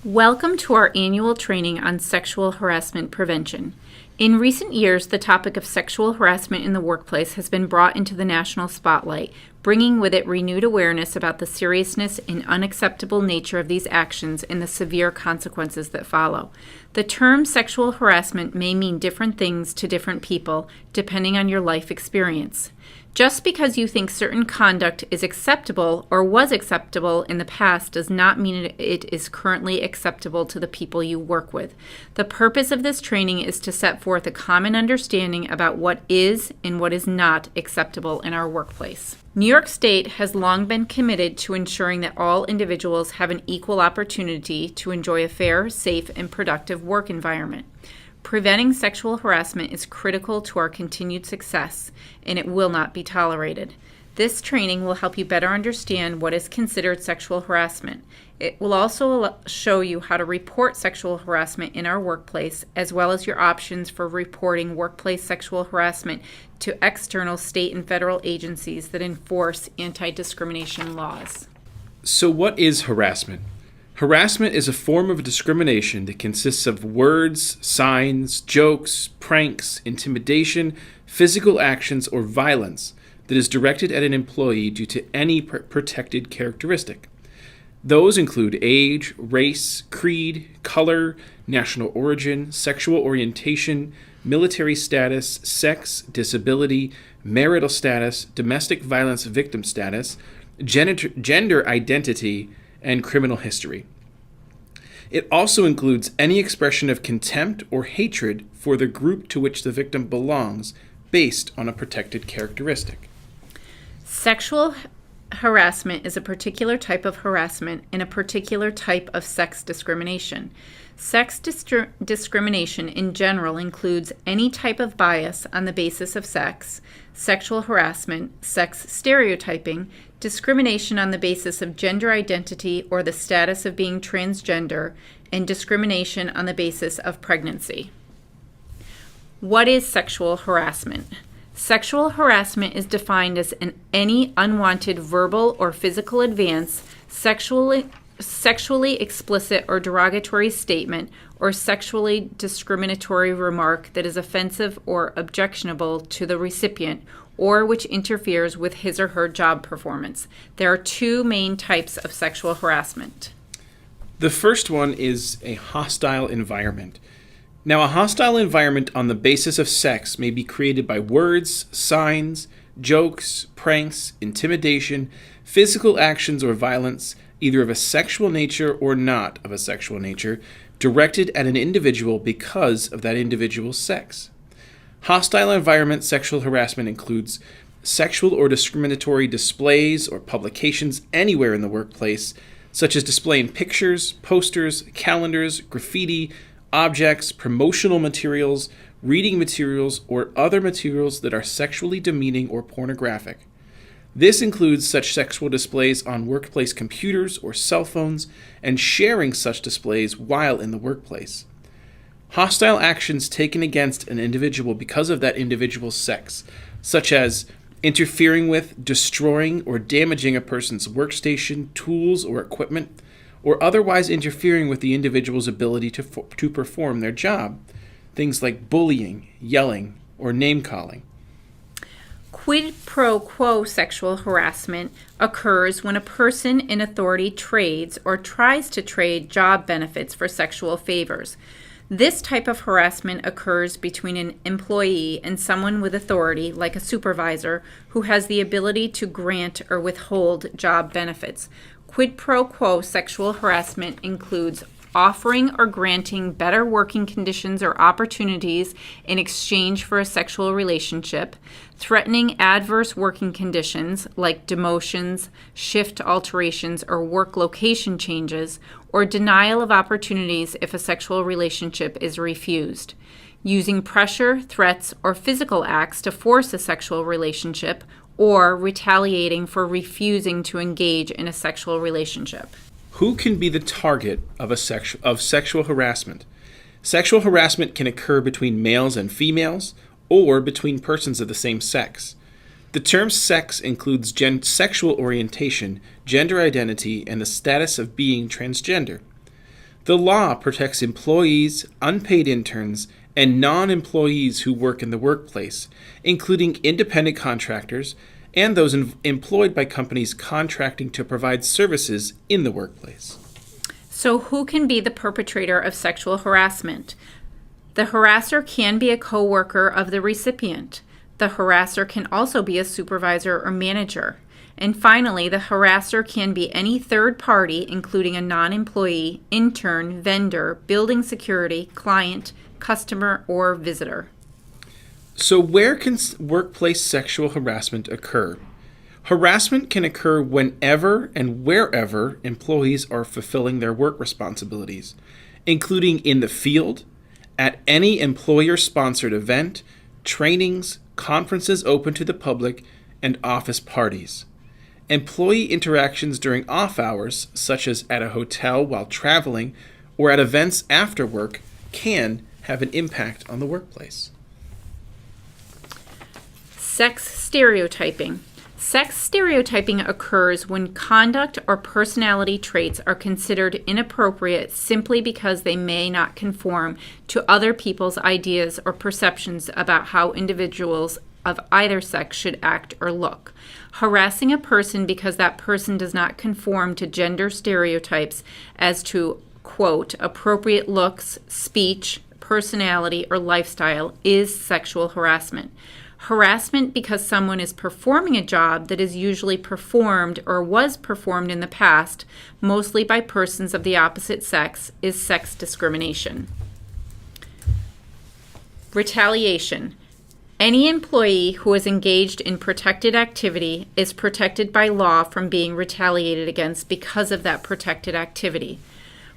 Welcome to our annual training on sexual harassment prevention. In recent years, the topic of sexual harassment in the workplace has been brought into the national spotlight, bringing with it renewed awareness about the seriousness and unacceptable nature of these actions and the severe consequences that follow. The term sexual harassment may mean different things to different people, depending on your life experience. Just because you think certain conduct is acceptable or was acceptable in the past does not mean it is currently acceptable to the people you work with. The purpose of this training is to set forth a common understanding about what is and what is not acceptable in our workplace. New York State has long been committed to ensuring that all individuals have an equal opportunity to enjoy a fair, safe, and productive work environment. Preventing sexual harassment is critical to our continued success, and it will not be tolerated. This training will help you better understand what is considered sexual harassment. It will also show you how to report sexual harassment in our workplace, as well as your options for reporting workplace sexual harassment to external state and federal agencies that enforce anti-discrimination laws. So what is harassment? Harassment is a form of discrimination that consists of words, signs, jokes, pranks, intimidation, physical actions, or violence that is directed at an employee due to any protected characteristic. Those include age, race, creed, color, national origin, sexual orientation, military status, sex, disability, marital status, domestic violence victim status, gender identity, and criminal history. It also includes any expression of contempt or hatred for the group to which the victim belongs based on a protected characteristic. Sexual harassment is a particular type of harassment and a particular type of sex discrimination. Sex discrimination in general includes any type of bias on the basis of sex, sexual harassment, sex stereotyping, discrimination on the basis of gender identity or the status of being transgender, and discrimination on the basis of pregnancy. What is sexual harassment? Sexual harassment is defined as any unwanted verbal or physical advance, sexually explicit or derogatory statement, or sexually discriminatory remark that is offensive or objectionable to the recipient, or which interferes with his or her job performance. There are two main types of sexual harassment. The first one is a hostile environment. Now, a hostile environment on the basis of sex may be created by words, signs, jokes, pranks, intimidation, physical actions, or violence, either of a sexual nature or not of a sexual nature, directed at an individual because of that individual's sex. Hostile environment sexual harassment includes sexual or discriminatory displays or publications anywhere in the workplace, such as displaying pictures, posters, calendars, graffiti, objects, promotional materials, reading materials, or other materials that are sexually demeaning or pornographic. This includes such sexual displays on workplace computers or cell phones and sharing such displays while in the workplace. Hostile actions taken against an individual because of that individual's sex, such as interfering with, destroying, or damaging a person's workstation, tools, or equipment, or otherwise interfering with the individual's ability to perform their job. Things like bullying, yelling, or name-calling. Quid pro quo sexual harassment occurs when a person in authority trades or tries to trade job benefits for sexual favors. This type of harassment occurs between an employee and someone with authority, like a supervisor, who has the ability to grant or withhold job benefits. Quid pro quo sexual harassment includes offering or granting better working conditions or opportunities in exchange for a sexual relationship, threatening adverse working conditions like demotions, shift alterations, or work location changes, or denial of opportunities if a sexual relationship is refused, using pressure, threats, or physical acts to force a sexual relationship, or retaliating for refusing to engage in a sexual relationship. Who can be the target of sexual harassment? Sexual harassment can occur between males and females or between persons of the same sex. The term sex includes sexual orientation, gender identity, and the status of being transgender. The law protects employees, unpaid interns, and non-employees who work in the workplace, including independent contractors and those employed by companies contracting to provide services in the workplace. So who can be the perpetrator of sexual harassment? The harasser can be a coworker of the recipient. The harasser can also be a supervisor or manager. And finally, the harasser can be any third party, including a non-employee, intern, vendor, building security, client, customer, or visitor. So where can workplace sexual harassment occur? Harassment can occur whenever and wherever employees are fulfilling their work responsibilities, including in the field, at any employer-sponsored event, trainings, conferences open to the public, and office parties. Employee interactions during off hours, such as at a hotel while traveling or at events after work, can have an impact on the workplace. Sex stereotyping. Sex stereotyping occurs when conduct or personality traits are considered inappropriate simply because they may not conform to other people's ideas or perceptions about how individuals of either sex should act or look. Harassing a person because that person does not conform to gender stereotypes as to, quote, appropriate looks, speech, personality, or lifestyle is sexual harassment. Harassment because someone is performing a job that is usually performed or was performed in the past, mostly by persons of the opposite sex, is sex discrimination. Retaliation. Any employee who is engaged in protected activity is protected by law from being retaliated against because of that protected activity.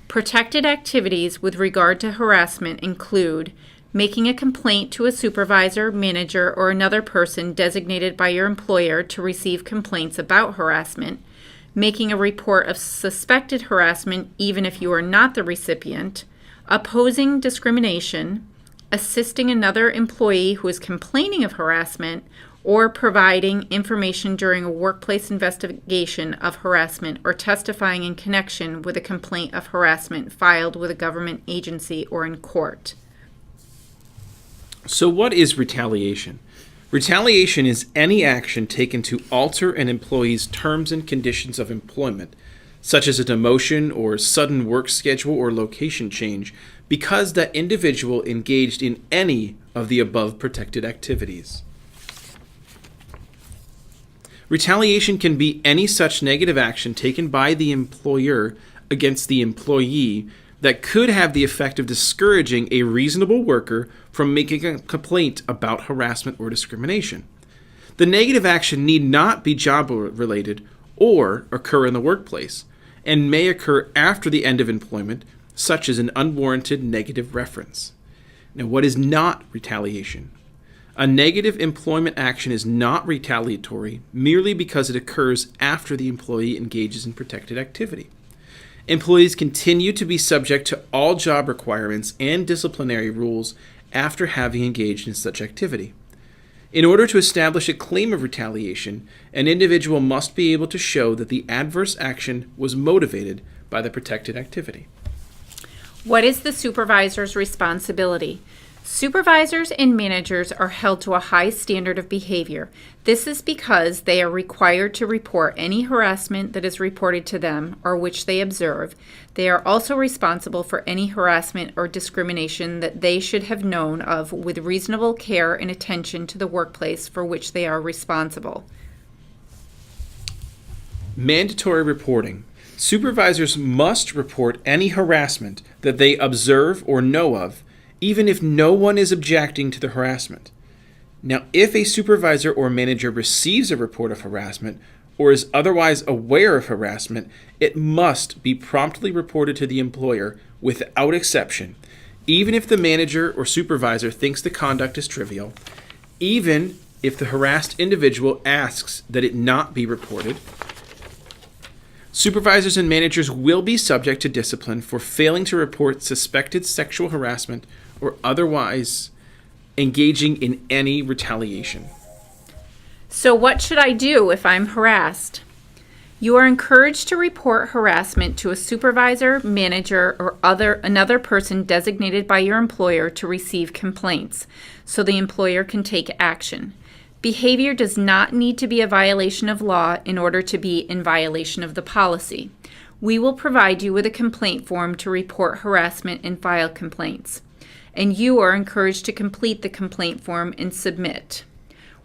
Protected activities with regard to harassment include making a complaint to a supervisor, manager, or another person designated by your employer to receive complaints about harassment, making a report of suspected harassment even if you are not the recipient, opposing discrimination, assisting another employee who is complaining of harassment, or providing information during a workplace investigation of harassment or testifying in connection with a complaint of harassment filed with a government agency or in court. So what is retaliation? Retaliation is any action taken to alter an employee's terms and conditions of employment, such as a demotion or sudden work schedule or location change, because that individual engaged in any of the above protected activities. Retaliation can be any such negative action taken by the employer against the employee that could have the effect of discouraging a reasonable worker from making a complaint about harassment or discrimination. The negative action need not be job-related or occur in the workplace, and may occur after the end of employment, such as an unwarranted negative reference. Now, what is not retaliation? A negative employment action is not retaliatory merely because it occurs after the employee engages in protected activity. Employees continue to be subject to all job requirements and disciplinary rules after having engaged in such activity. In order to establish a claim of retaliation, an individual must be able to show that the adverse action was motivated by the protected activity. What is the supervisor's responsibility? Supervisors and managers are held to a high standard of behavior. This is because they are required to report any harassment that is reported to them or which they observe. They are also responsible for any harassment or discrimination that they should have known of with reasonable care and attention to the workplace for which they are responsible. Mandatory reporting. Supervisors must report any harassment that they observe or know of, even if no one is objecting to the harassment. Now, if a supervisor or manager receives a report of harassment or is otherwise aware of harassment, it must be promptly reported to the employer without exception, even if the manager or supervisor thinks the conduct is trivial, even if the harassed individual asks that it not be reported. Supervisors and managers will be subject to discipline for failing to report suspected sexual harassment or otherwise engaging in any retaliation. So what should I do if I'm harassed? You are encouraged to report harassment to a supervisor, manager, or another person designated by your employer to receive complaints, so the employer can take action. Behavior does not need to be a violation of law in order to be in violation of the policy. We will provide you with a complaint form to report harassment and file complaints, and you are encouraged to complete the complaint form and submit.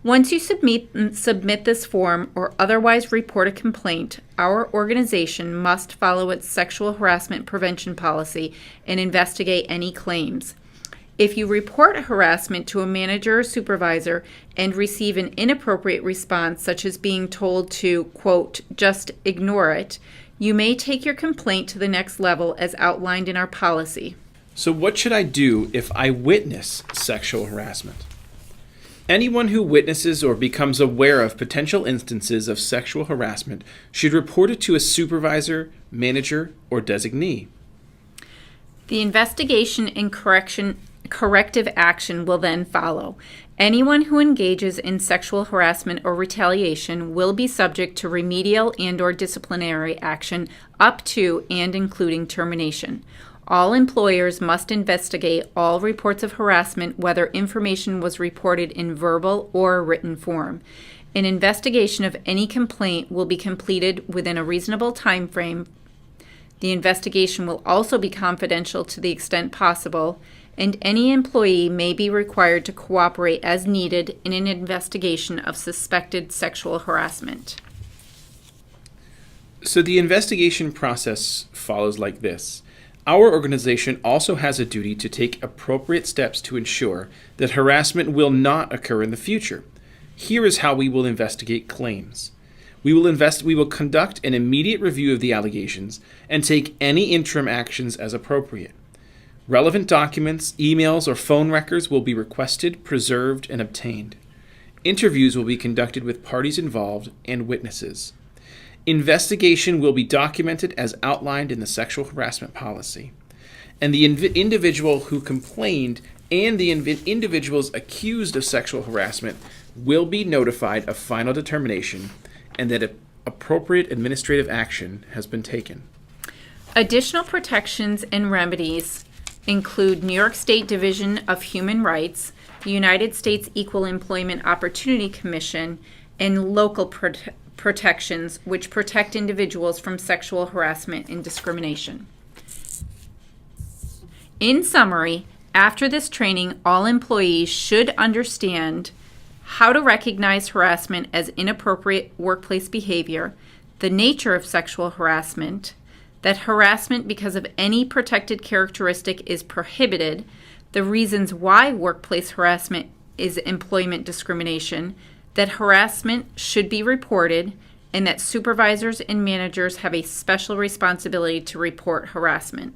Once you submit this form or otherwise report a complaint, our organization must follow its sexual harassment prevention policy and investigate any claims. If you report harassment to a manager or supervisor and receive an inappropriate response, such as being told to, quote, just ignore it, you may take your complaint to the next level as outlined in our policy. So what should I do if I witness sexual harassment? Anyone who witnesses or becomes aware of potential instances of sexual harassment should report it to a supervisor, manager, or designee. The investigation and corrective action will then follow. Anyone who engages in sexual harassment or retaliation will be subject to remedial and/or disciplinary action up to and including termination. All employers must investigate all reports of harassment, whether information was reported in verbal or written form. An investigation of any complaint will be completed within a reasonable time frame. The investigation will also be confidential to the extent possible, and any employee may be required to cooperate as needed in an investigation of suspected sexual harassment. So the investigation process follows like this. Our organization also has a duty to take appropriate steps to ensure that harassment will not occur in the future. Here is how we will investigate claims. We will conduct an immediate review of the allegations and take any interim actions as appropriate. Relevant documents, emails, or phone records will be requested, preserved, and obtained. Interviews will be conducted with parties involved and witnesses. Investigation will be documented as outlined in the sexual harassment policy. And the individual who complained and the individuals accused of sexual harassment will be notified of final determination and that appropriate administrative action has been taken. Additional protections and remedies include New York State Division of Human Rights, the United States Equal Employment Opportunity Commission, and local protections which protect individuals from sexual harassment and discrimination. In summary, after this training, all employees should understand how to recognize harassment as inappropriate workplace behavior, the nature of sexual harassment, that harassment because of any protected characteristic is prohibited, the reasons why workplace harassment is employment discrimination, that harassment should be reported, and that supervisors and managers have a special responsibility to report harassment.